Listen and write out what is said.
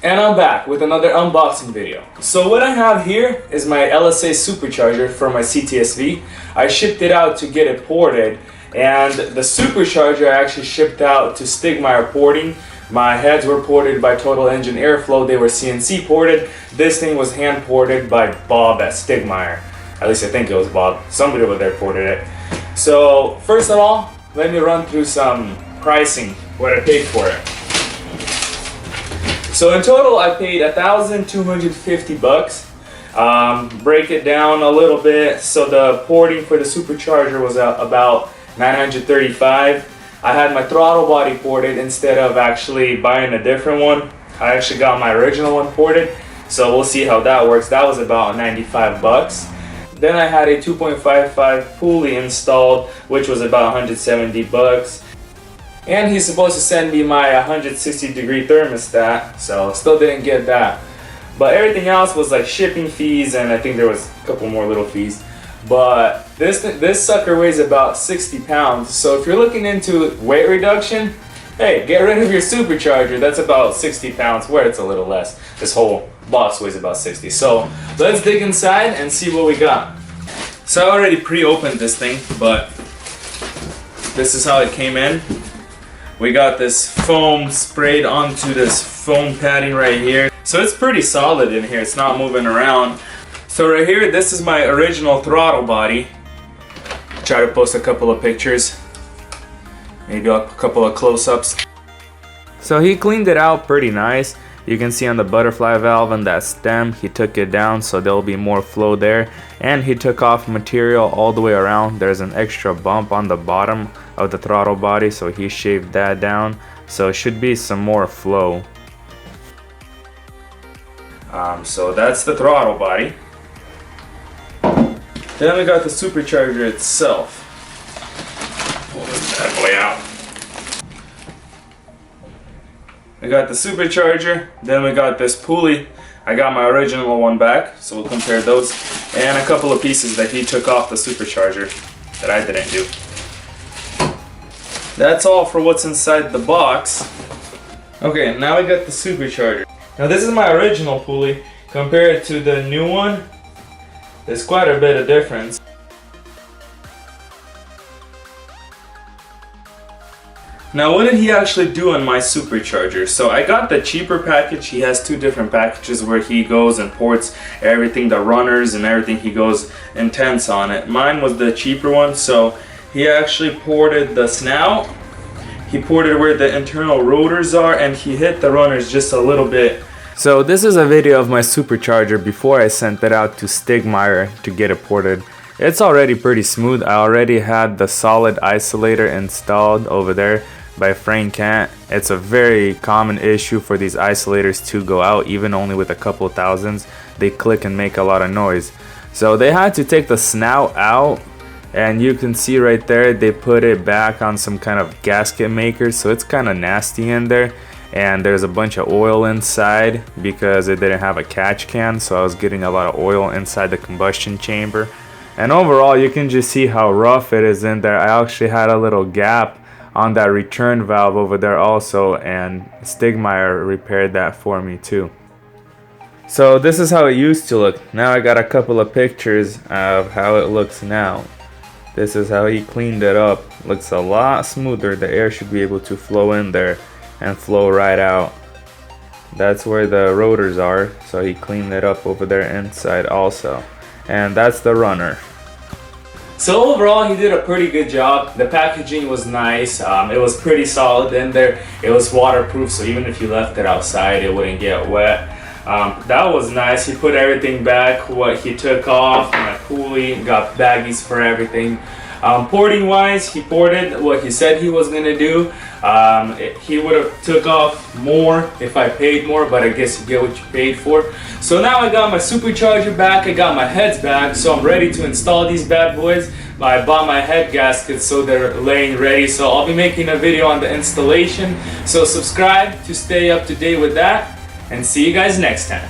And I'm back with another unboxing video. So what I have here is my LSA Supercharger for my CTS-V. I shipped it out to get it ported, and the Supercharger I actually shipped out to Stiegemeier porting. My heads were ported by Total Engine Airflow, they were CNC ported. This thing was hand ported by Bob at Stiegemeier. At least I think it was Bob. Somebody over there ported it. So first of all, let me run through some pricing, what I paid for it. So in total I paid $1,250. Break it down a little bit. So the porting for the Supercharger was about $935. I had my throttle body ported instead of actually buying a different one. I actually got my original one ported, so we'll see how that works. That was about 95 bucks. Then I had a 2.55 pulley installed, which was about 170 bucks. And he's supposed to send me my 160-degree thermostat, so still didn't get that. But everything else was like shipping fees, and I think there was a couple more little fees. But this sucker weighs about 60 pounds, so if you're looking into weight reduction, hey, get rid of your Supercharger. That's about 60 pounds, where it's a little less. This whole box weighs about 60. So let's dig inside and see what we got. So I already pre-opened this thing, but this is how it came in. We got this foam sprayed onto this foam padding right here. So it's pretty solid in here, it's not moving around. So right here, this is my original throttle body. Try to post a couple of pictures, maybe a couple of close-ups. So he cleaned it out pretty nice. You can see on the butterfly valve and that stem, he took it down so there'll be more flow there. And he took off material all the way around. There's an extra bump on the bottom of the throttle body, so he shaved that down. So it should be some more flow. So that's the throttle body. Then we got the Supercharger itself. Pull this bad boy out. We got the Supercharger, then we got this pulley. I got my original one back, so we'll compare those. And a couple of pieces that he took off the Supercharger that I didn't do. That's all for what's inside the box. Okay, now we got the Supercharger. Now this is my original pulley. Compared to the new one, there's quite a bit of difference. Now what did he actually do on my Supercharger? So I got the cheaper package. He has two different packages where he goes and ports everything, the runners and everything, he goes intense on it. Mine was the cheaper one, so he actually ported the snout, he ported where the internal rotors are, and he hit the runners just a little bit. So this is a video of my Supercharger before I sent it out to Stiegemeier to get it ported. It's already pretty smooth. I already had the solid isolator installed over there by Frank Kent. It's a very common issue for these isolators to go out, even only with a couple thousands. They click and make a lot of noise. So they had to take the snout out, and you can see right there they put it back on some kind of gasket maker, so it's kind of nasty in there. And there's a bunch of oil inside because it didn't have a catch can, so I was getting a lot of oil inside the combustion chamber. And overall you can just see how rough it is in there. I actually had a little gap on that return valve over there also, and Stiegemeier repaired that for me too. So this is how it used to look. Now I got a couple of pictures of how it looks now. This is how he cleaned it up. Looks a lot smoother. The air should be able to flow in there and flow right out. That's where the rotors are, so he cleaned it up over there inside also. And that's the runner. So overall he did a pretty good job. The packaging was nice. It was pretty solid in there. It was waterproof, so even if you left it outside it wouldn't get wet. That was nice. He put everything back what he took off. My pulley, got baggies for everything. Porting wise, he ported what he said he was gonna do. He would have took off more if I paid more, but I guess you get what you paid for. So now I got my Supercharger back, I got my heads back, so I'm ready to install these bad boys. I bought my head gaskets so they're laying ready, so I'll be making a video on the installation. So subscribe to stay up to date with that, and see you guys next time.